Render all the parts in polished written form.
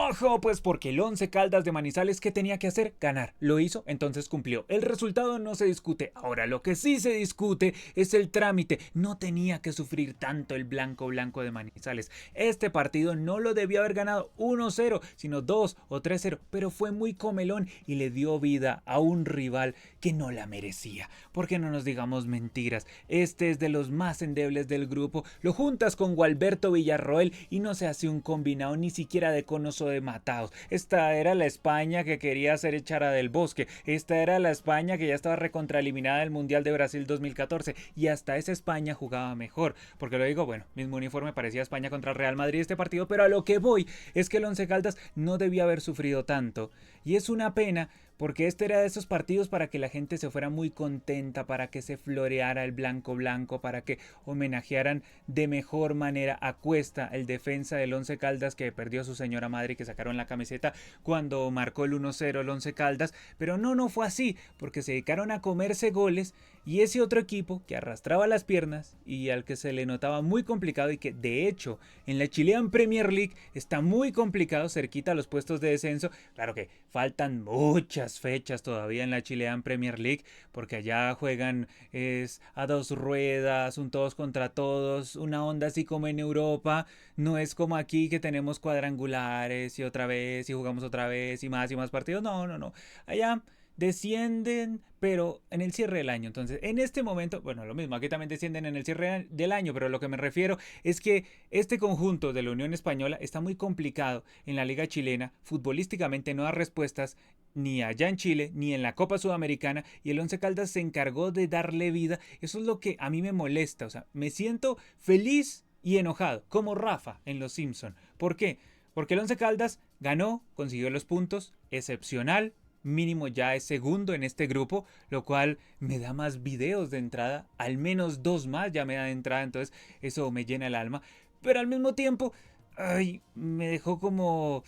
rojo, pues porque el Once Caldas de Manizales, ¿qué tenía que hacer? Ganar. Lo hizo, entonces cumplió. El resultado no se discute. Ahora, lo que sí se discute es el trámite. No tenía que sufrir tanto el blanco de Manizales. Este partido no lo debió haber ganado 1-0, sino 2 o 3-0, pero fue muy comelón y le dio vida a un rival que no la merecía. Porque no nos digamos mentiras. Este es de los más endebles del grupo. Lo juntas con Gualberto Villarroel y no se hace un combinado ni siquiera de Conos o de Mataos. Esta era la España que quería hacer echar a Del Bosque. Esta era la España que ya estaba recontraeliminada del Mundial de Brasil 2014. Y hasta esa España jugaba mejor. Porque lo digo, bueno, mismo uniforme parecía España contra el Real Madrid este partido. Pero a lo que voy es que el Once Caldas no debía haber sufrido tanto. Y es una pena porque este era de esos partidos para que la gente se fuera muy contenta, para que se floreara el blanco, para que homenajearan de mejor manera a Cuesta, el defensa del Once Caldas que perdió a su señora madre y que sacaron la camiseta cuando marcó el 1-0 el Once Caldas. Pero no fue así, porque se dedicaron a comerse goles y ese otro equipo que arrastraba las piernas y al que se le notaba muy complicado y que de hecho en la Chilean Premier League está muy complicado, cerquita a los puestos de descenso. Claro que faltan muchas fechas todavía en la Chilean Premier League porque allá juegan es a dos ruedas, un todos contra todos, una onda así como en Europa. No es como aquí que tenemos cuadrangulares y otra vez y jugamos otra vez y más partidos. No. Allá descienden, pero en el cierre del año. Entonces, en este momento, bueno, lo mismo, aquí también descienden en el cierre del año, pero lo que me refiero es que este conjunto de la Unión Española está muy complicado en la Liga Chilena. Futbolísticamente no da respuestas ni allá en Chile, ni en la Copa Sudamericana, y el Once Caldas se encargó de darle vida. Eso es lo que a mí me molesta, o sea, me siento feliz y enojado, como Rafa en Los Simpson. ¿Por qué? Porque el Once Caldas ganó, consiguió los puntos, excepcional, mínimo ya es segundo en este grupo, lo cual me da más videos de entrada, al menos 2 más ya me da de entrada, entonces eso me llena el alma, pero al mismo tiempo, ay, me dejó como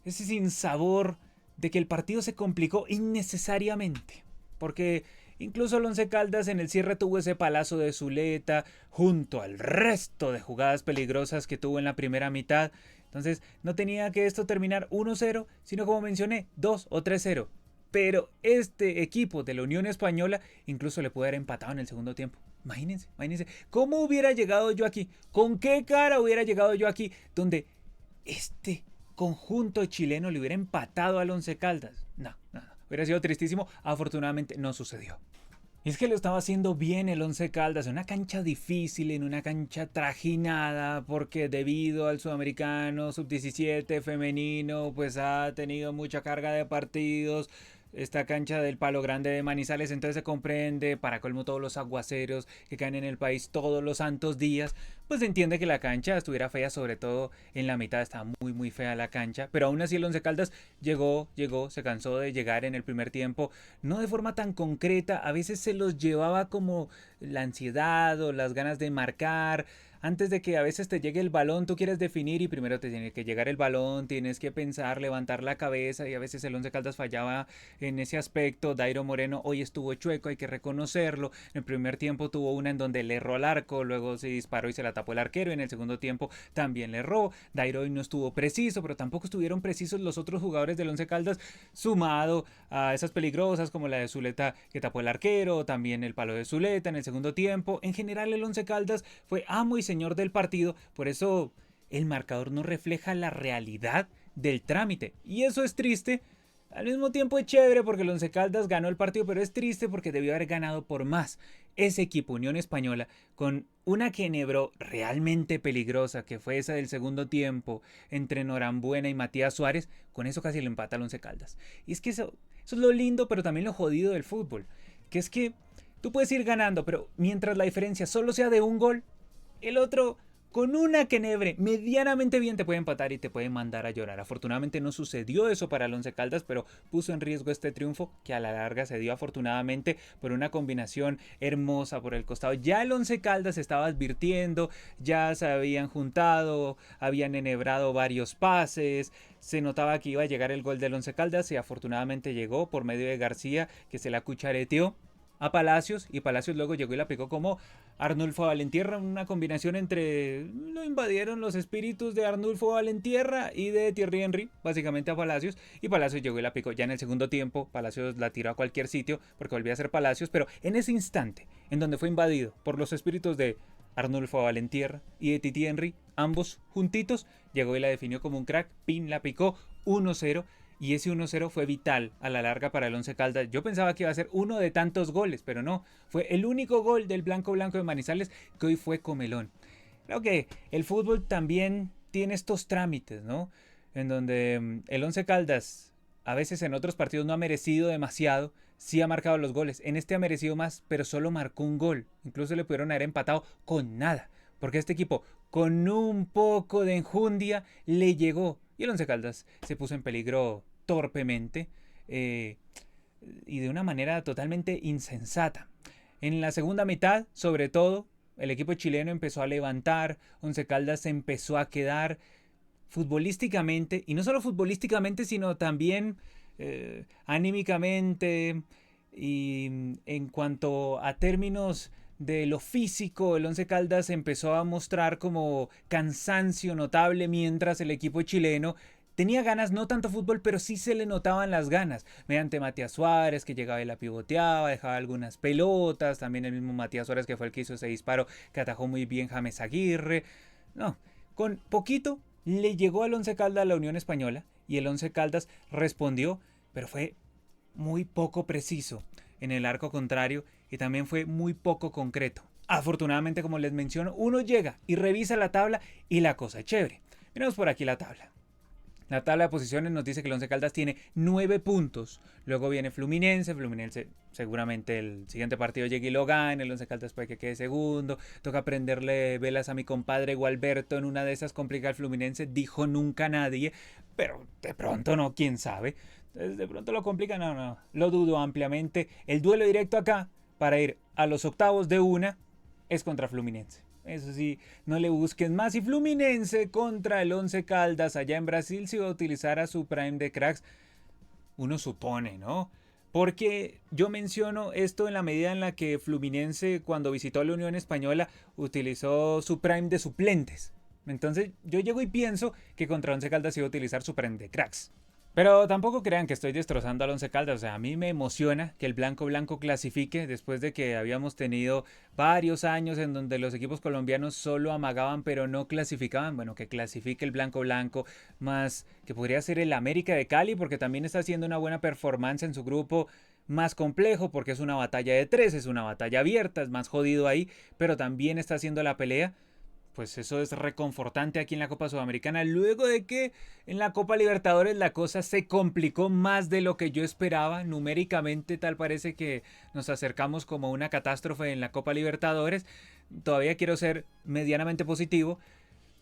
ese sinsabor de que el partido se complicó innecesariamente, porque incluso el Once Caldas en el cierre tuvo ese palazo de Zuleta junto al resto de jugadas peligrosas que tuvo en la primera mitad. Entonces no tenía que esto terminar 1-0, sino como mencioné, 2 o 3-0. Pero este equipo de la Unión Española incluso le puede haber empatado en el segundo tiempo. Imagínense, ¿cómo hubiera llegado yo aquí? ¿Con qué cara hubiera llegado yo aquí? Donde este conjunto chileno le hubiera empatado al Once Caldas. No. Hubiera sido tristísimo. Afortunadamente no sucedió. Y es que lo estaba haciendo bien el Once Caldas en una cancha difícil, en una cancha trajinada, porque debido al sudamericano sub-17 femenino, pues ha tenido mucha carga de partidos. Esta cancha del Palo Grande de Manizales, entonces se comprende, para colmo todos los aguaceros que caen en el país todos los santos días, pues se entiende que la cancha estuviera fea, sobre todo en la mitad estaba muy fea la cancha, pero aún así el Once Caldas llegó, se cansó de llegar en el primer tiempo, no de forma tan concreta, a veces se los llevaba como la ansiedad o las ganas de marcar. Antes de que a veces te llegue el balón, tú quieres definir y primero te tiene que llegar el balón, tienes que pensar, levantar la cabeza y a veces el Once Caldas fallaba en ese aspecto. Dairo Moreno hoy estuvo chueco, hay que reconocerlo. En el primer tiempo tuvo una en donde le erró al arco, luego se disparó y se la tapó el arquero. En el segundo tiempo también le erró. Dairo hoy no estuvo preciso, pero tampoco estuvieron precisos los otros jugadores del Once Caldas, sumado a esas peligrosas como la de Zuleta que tapó el arquero, también el palo de Zuleta en el segundo tiempo. En general el Once Caldas fue amo y señor del partido, por eso el marcador no refleja la realidad del trámite. Y eso es triste. Al mismo tiempo es chévere porque el Once Caldas ganó el partido, pero es triste porque debió haber ganado por más. Ese equipo Unión Española, con una quenebró realmente peligrosa, que fue esa del segundo tiempo, entre Norambuena y Matías Suárez, con eso casi le empata al Once Caldas. Y es que eso es lo lindo, pero también lo jodido del fútbol, que es que tú puedes ir ganando, pero mientras la diferencia solo sea de un gol, el otro con una quenebre medianamente bien te puede empatar y te puede mandar a llorar. Afortunadamente no sucedió eso para el Once Caldas, pero puso en riesgo este triunfo que a la larga se dio afortunadamente por una combinación hermosa por el costado. Ya el Once Caldas estaba advirtiendo, ya se habían juntado, habían enhebrado varios pases, se notaba que iba a llegar el gol del Once Caldas y afortunadamente llegó por medio de García, que se la cuchareteó. a Palacios y Palacios luego llegó y la pegó como Arnulfo Valentierra, una combinación entre lo invadieron los espíritus de Arnulfo Valentierra y de Thierry Henry, básicamente a Palacios, y Palacios llegó y la picó ya en el segundo tiempo. Palacios la tiró a cualquier sitio porque volvía a ser Palacios, pero en ese instante en donde fue invadido por los espíritus de Arnulfo Valentierra y de Titi Henry, ambos juntitos, llegó y la definió como un crack, pin, la picó 1-0. Y ese 1-0 fue vital a la larga para el Once Caldas. Yo pensaba que iba a ser uno de tantos goles, pero no. Fue el único gol del Blanco Blanco de Manizales que hoy fue comelón. Creo que el fútbol también tiene estos trámites, ¿no? En donde el Once Caldas a veces en otros partidos no ha merecido demasiado, sí ha marcado los goles. En este ha merecido más, pero solo marcó un gol. Incluso le pudieron haber empatado con nada. Porque este equipo, con un poco de enjundia, le llegó. Y el Once Caldas se puso en peligro torpemente y de una manera totalmente insensata. En la segunda mitad, sobre todo, el equipo chileno empezó a levantar, Once Caldas se empezó a quedar futbolísticamente, y no solo futbolísticamente, sino también anímicamente y en cuanto a términos de lo físico, el Once Caldas empezó a mostrar como cansancio notable mientras el equipo chileno tenía ganas, no tanto fútbol, pero sí se le notaban las ganas. Mediante Matías Suárez, que llegaba y la pivoteaba, dejaba algunas pelotas. También el mismo Matías Suárez, que fue el que hizo ese disparo, que atajó muy bien James Aguirre. No, con poquito le llegó al Once Caldas la Unión Española y el Once Caldas respondió, pero fue muy poco preciso en el arco contrario y también fue muy poco concreto. Afortunadamente, como les menciono, uno llega y revisa la tabla y la cosa es chévere. Miremos por aquí la tabla. La tabla de posiciones nos dice que el Once Caldas tiene 9 puntos. Luego viene Fluminense. Fluminense seguramente el siguiente partido llegue y lo gane. El Once Caldas puede que quede segundo. Toca prenderle velas a mi compadre Gualberto. En una de esas complica el Fluminense. Dijo nunca nadie. Pero de pronto no, quién sabe. Entonces de pronto lo complica. No. Lo dudo ampliamente. El duelo directo acá para ir a los octavos de una es contra Fluminense. Eso sí, no le busquen más. Y Fluminense contra el Once Caldas allá en Brasil, si va a utilizar a su prime de cracks, uno supone, ¿no? Porque yo menciono esto en la medida en la que Fluminense, cuando visitó la Unión Española, utilizó su prime de suplentes. Entonces yo llego y pienso que contra Once Caldas iba a utilizar su prime de cracks. Pero tampoco crean que estoy destrozando al Once Caldas. O sea, a mí me emociona que el Blanco Blanco clasifique después de que habíamos tenido varios años en donde los equipos colombianos solo amagaban pero no clasificaban. Bueno, que clasifique el Blanco Blanco, más que podría ser el América de Cali, porque también está haciendo una buena performance en su grupo. Más complejo porque es una batalla de tres, es una batalla abierta, es más jodido ahí, pero también está haciendo la pelea. Pues eso es reconfortante aquí en la Copa Sudamericana, luego de que en la Copa Libertadores la cosa se complicó más de lo que yo esperaba. Numéricamente tal parece que nos acercamos como a una catástrofe en la Copa Libertadores. Todavía quiero ser medianamente positivo,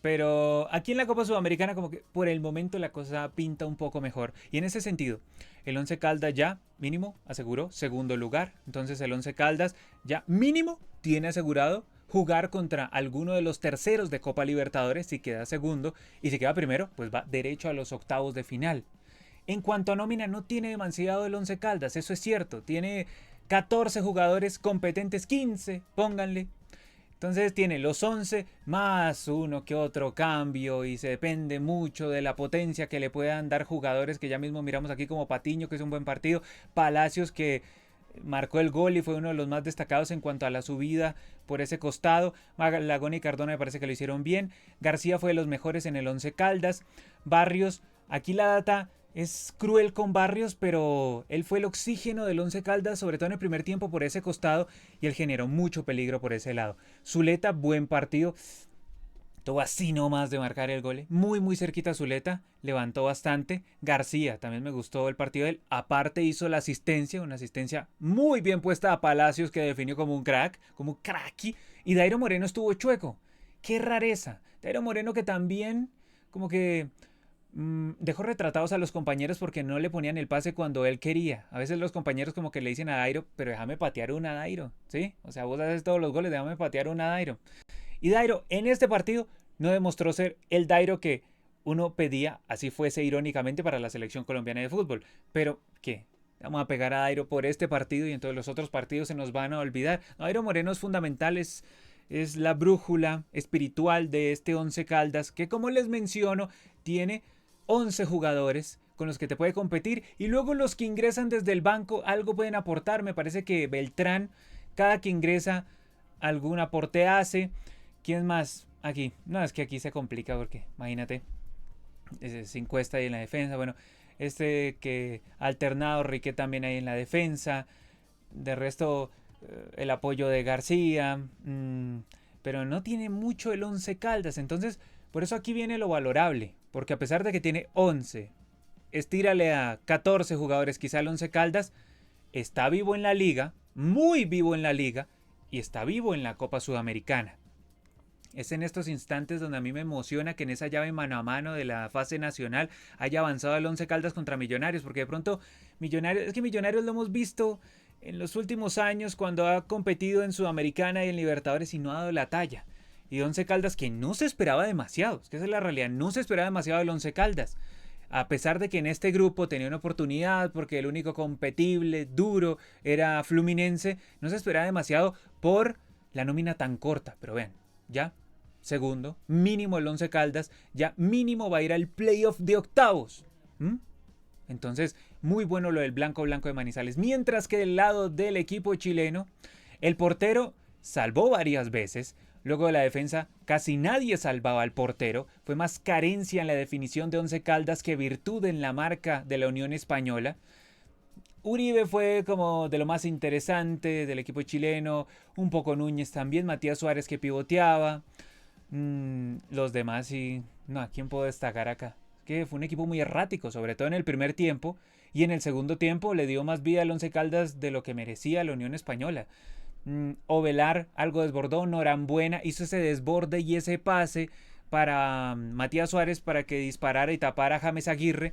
pero aquí en la Copa Sudamericana como que por el momento la cosa pinta un poco mejor. Y en ese sentido, el Once Caldas ya mínimo aseguró segundo lugar. Entonces el Once Caldas ya mínimo tiene asegurado jugar contra alguno de los terceros de Copa Libertadores si queda segundo, y si queda primero pues va derecho a los octavos de final. En cuanto a nómina, no tiene demasiado el Once Caldas, eso es cierto, tiene 14 jugadores competentes, 15 pónganle. Entonces tiene los 11 más uno que otro cambio y se depende mucho de la potencia que le puedan dar jugadores que ya mismo miramos aquí, como Patiño, que es un buen partido, Palacios, que marcó el gol y fue uno de los más destacados en cuanto a la subida por ese costado. Malagón y Cardona me parece que lo hicieron bien. García fue de los mejores en el Once Caldas. Barrios, aquí la data es cruel con Barrios, pero él fue el oxígeno del Once Caldas, sobre todo en el primer tiempo por ese costado, y él generó mucho peligro por ese lado. Zuleta, buen partido. Tuvo así nomás de marcar el gol. Muy cerquita Zuleta. Levantó bastante. García, también me gustó el partido de él. Aparte hizo la asistencia. Una asistencia muy bien puesta a Palacios, que definió como un crack. Como un cracky. Y Dairo Moreno estuvo chueco. Qué rareza. Dairo Moreno, que también como que dejó retratados a los compañeros porque no le ponían el pase cuando él quería. A veces los compañeros como que le dicen a Dairo, pero déjame patear una, Dairo, ¿sí? O sea, vos haces todos los goles, déjame patear una, Dairo. Y Dairo en este partido no demostró ser el Dairo que uno pedía, así fuese irónicamente, para la selección colombiana de fútbol. Pero, ¿qué? Vamos a pegar a Dairo por este partido y entonces los otros partidos se nos van a olvidar. No, Dairo Moreno es fundamental, es la brújula espiritual de este Once Caldas, que como les menciono, tiene 11 jugadores con los que te puede competir y luego los que ingresan desde el banco algo pueden aportar. Me parece que Beltrán, cada que ingresa, algún aporte hace. ¿Quién más? Aquí. No, es que aquí se complica porque, imagínate, se encuesta ahí en la defensa. Bueno, este que alternado, Rique también ahí en la defensa. De resto, el apoyo de García. Pero no tiene mucho el Once Caldas. Entonces, por eso aquí viene lo valorable. Porque a pesar de que tiene 11, estírale a 14 jugadores quizá el Once Caldas, está vivo en la liga, muy vivo en la liga, y está vivo en la Copa Sudamericana. Es en estos instantes donde a mí me emociona que en esa llave mano a mano de la fase nacional haya avanzado el Once Caldas contra Millonarios, porque de pronto Millonarios, es que Millonarios lo hemos visto en los últimos años cuando ha competido en Sudamericana y en Libertadores y no ha dado la talla. Y Once Caldas que no se esperaba demasiado, es que esa es la realidad, no se esperaba demasiado del Once Caldas. A pesar de que en este grupo tenía una oportunidad porque el único competible, duro, era Fluminense, no se esperaba demasiado por la nómina tan corta. Pero vean, ya segundo, mínimo el Once Caldas, ya mínimo va a ir al playoff de octavos. Entonces, muy bueno lo del Blanco de Manizales. Mientras que del lado del equipo chileno, el portero salvó varias veces. Luego de la defensa, casi nadie salvaba al portero. Fue más carencia en la definición de Once Caldas que virtud en la marca de la Unión Española. Uribe fue como de lo más interesante del equipo chileno. Un poco Núñez también. Matías Suárez que pivoteaba. Los demás sí. No, ¿a quién puedo destacar acá? Que fue un equipo muy errático, sobre todo en el primer tiempo. Y en el segundo tiempo le dio más vida al Once Caldas de lo que merecía la Unión Española. Ovelar algo desbordó, Norambuena hizo ese desborde y ese pase para Matías Suárez para que disparara y tapara a James Aguirre,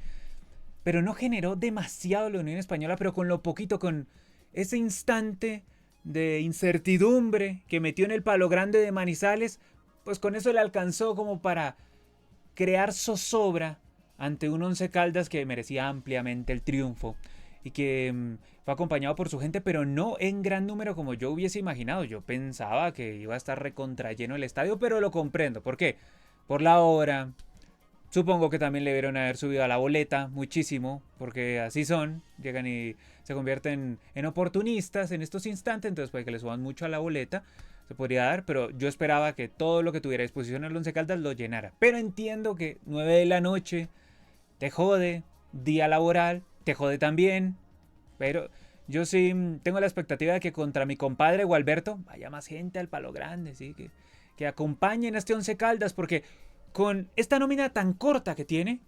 pero no generó demasiado la Unión Española, pero con lo poquito, con ese instante de incertidumbre que metió en el palo grande de Manizales, pues con eso le alcanzó como para crear zozobra ante un Once Caldas que merecía ampliamente el triunfo y que fue acompañado por su gente, pero no en gran número como yo hubiese imaginado. Yo pensaba que iba a estar recontra lleno el estadio, pero lo comprendo. ¿Por qué? Por la hora. Supongo que también le vieron haber subido a la boleta muchísimo, porque así son, llegan y se convierten en oportunistas en estos instantes, entonces puede que le suban mucho a la boleta, se podría dar, pero yo esperaba que todo lo que tuviera a disposición el Once Caldas lo llenara. Pero entiendo que 9 de la noche te jode, día laboral, te jode también, pero yo sí tengo la expectativa de que contra mi compadre Gualberto vaya más gente al Palo Grande, ¿sí? Que acompañen a este Once Caldas, porque con esta nómina tan corta que tiene,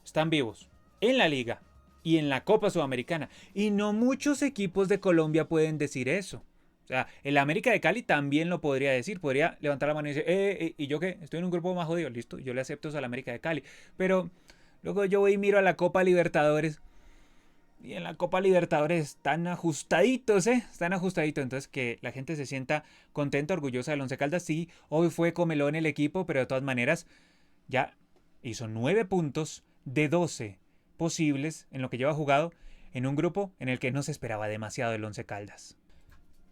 están vivos en la liga y en la Copa Sudamericana. Y no muchos equipos de Colombia pueden decir eso. O sea, el América de Cali también lo podría decir. Podría levantar la mano y decir, ¿y yo qué? Estoy en un grupo más jodido. Listo, yo le acepto eso al América de Cali. Pero luego yo voy y miro a la Copa Libertadores. Y en la Copa Libertadores están ajustaditos, están ajustaditos. Entonces que la gente se sienta contenta, orgullosa del Once Caldas. Sí, hoy fue comelón el equipo, pero de todas maneras ya hizo 9 puntos de 12 posibles en lo que lleva jugado en un grupo en el que no se esperaba demasiado el Once Caldas.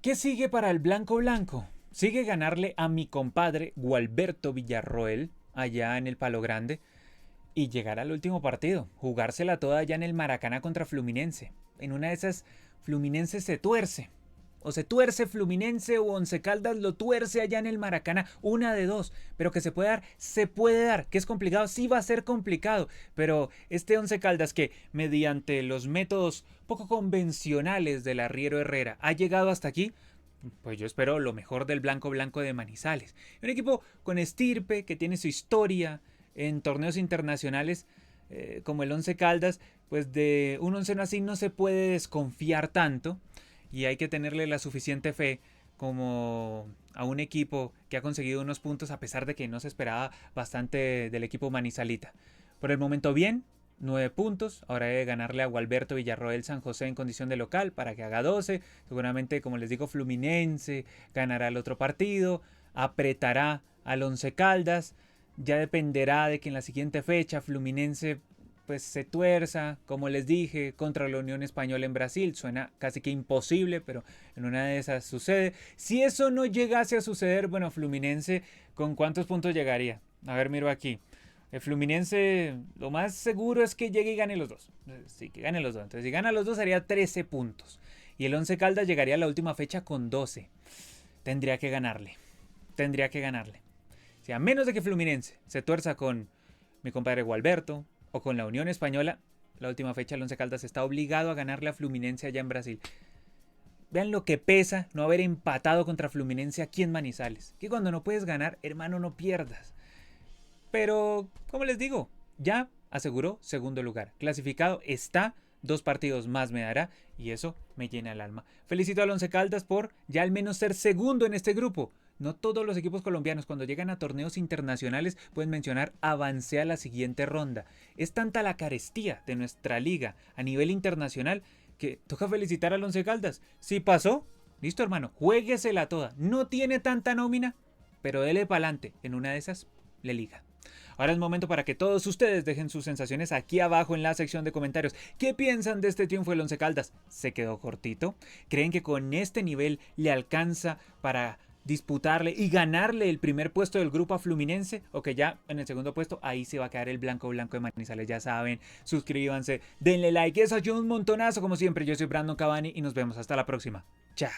¿Qué sigue para el Blanco Blanco? Sigue ganarle a mi compadre Gualberto Villarroel allá en el Palo Grande y llegar al último partido, jugársela toda allá en el Maracaná contra Fluminense. En una de esas, Fluminense se tuerce. O se tuerce Fluminense o Once Caldas lo tuerce allá en el Maracaná. Una de dos. Pero que se puede dar, se puede dar. Que es complicado, sí va a ser complicado. Pero este Once Caldas que mediante los métodos poco convencionales del arriero Herrera ha llegado hasta aquí, pues yo espero lo mejor del Blanco de Manizales. Un equipo con estirpe, que tiene su historia en torneos internacionales como el Once Caldas, pues de un onceno así no se puede desconfiar tanto y hay que tenerle la suficiente fe como a un equipo que ha conseguido unos puntos a pesar de que no se esperaba bastante del equipo manizalita. Por el momento bien, 9 puntos, ahora debe ganarle a Gualberto Villarroel San José en condición de local para que haga 12, seguramente como les digo Fluminense ganará el otro partido, apretará al Once Caldas. Ya dependerá de que en la siguiente fecha Fluminense pues se tuerza, como les dije, contra la Unión Española en Brasil. Suena casi que imposible, pero en una de esas sucede. Si eso no llegase a suceder, bueno, Fluminense, ¿con cuántos puntos llegaría? A ver, miro aquí. El Fluminense, lo más seguro es que llegue y gane los dos. Sí, que gane los dos. Entonces, si gana los dos, haría 13 puntos. Y el Once Caldas llegaría a la última fecha con 12. Tendría que ganarle. Tendría que ganarle. O sea, a menos de que Fluminense se tuerza con mi compadre Gualberto o con la Unión Española, la última fecha el Once Caldas está obligado a ganarle a Fluminense allá en Brasil. Vean lo que pesa no haber empatado contra Fluminense aquí en Manizales. Que cuando no puedes ganar, hermano, no pierdas. Pero, como les digo, ya aseguró segundo lugar. Clasificado está, 2 partidos más me dará y eso me llena el alma. Felicito al Once Caldas por ya al menos ser segundo en este grupo. No todos los equipos colombianos cuando llegan a torneos internacionales pueden mencionar avancé a la siguiente ronda. Es tanta la carestía de nuestra liga a nivel internacional que toca felicitar al Once Caldas. Si pasó, listo hermano, juéguesela toda. No tiene tanta nómina, pero dele pa'lante. En una de esas, le liga. Ahora es momento para que todos ustedes dejen sus sensaciones aquí abajo en la sección de comentarios. ¿Qué piensan de este triunfo del Once Caldas? ¿Se quedó cortito? ¿Creen que con este nivel le alcanza para disputarle y ganarle el primer puesto del grupo a Fluminense? O que ya en el segundo puesto ahí se va a quedar el blanco de Manizales. Ya saben, suscríbanse, denle like, eso ayuda un montonazo como siempre. Yo soy Brandon Cavani y nos vemos hasta la próxima. Chao.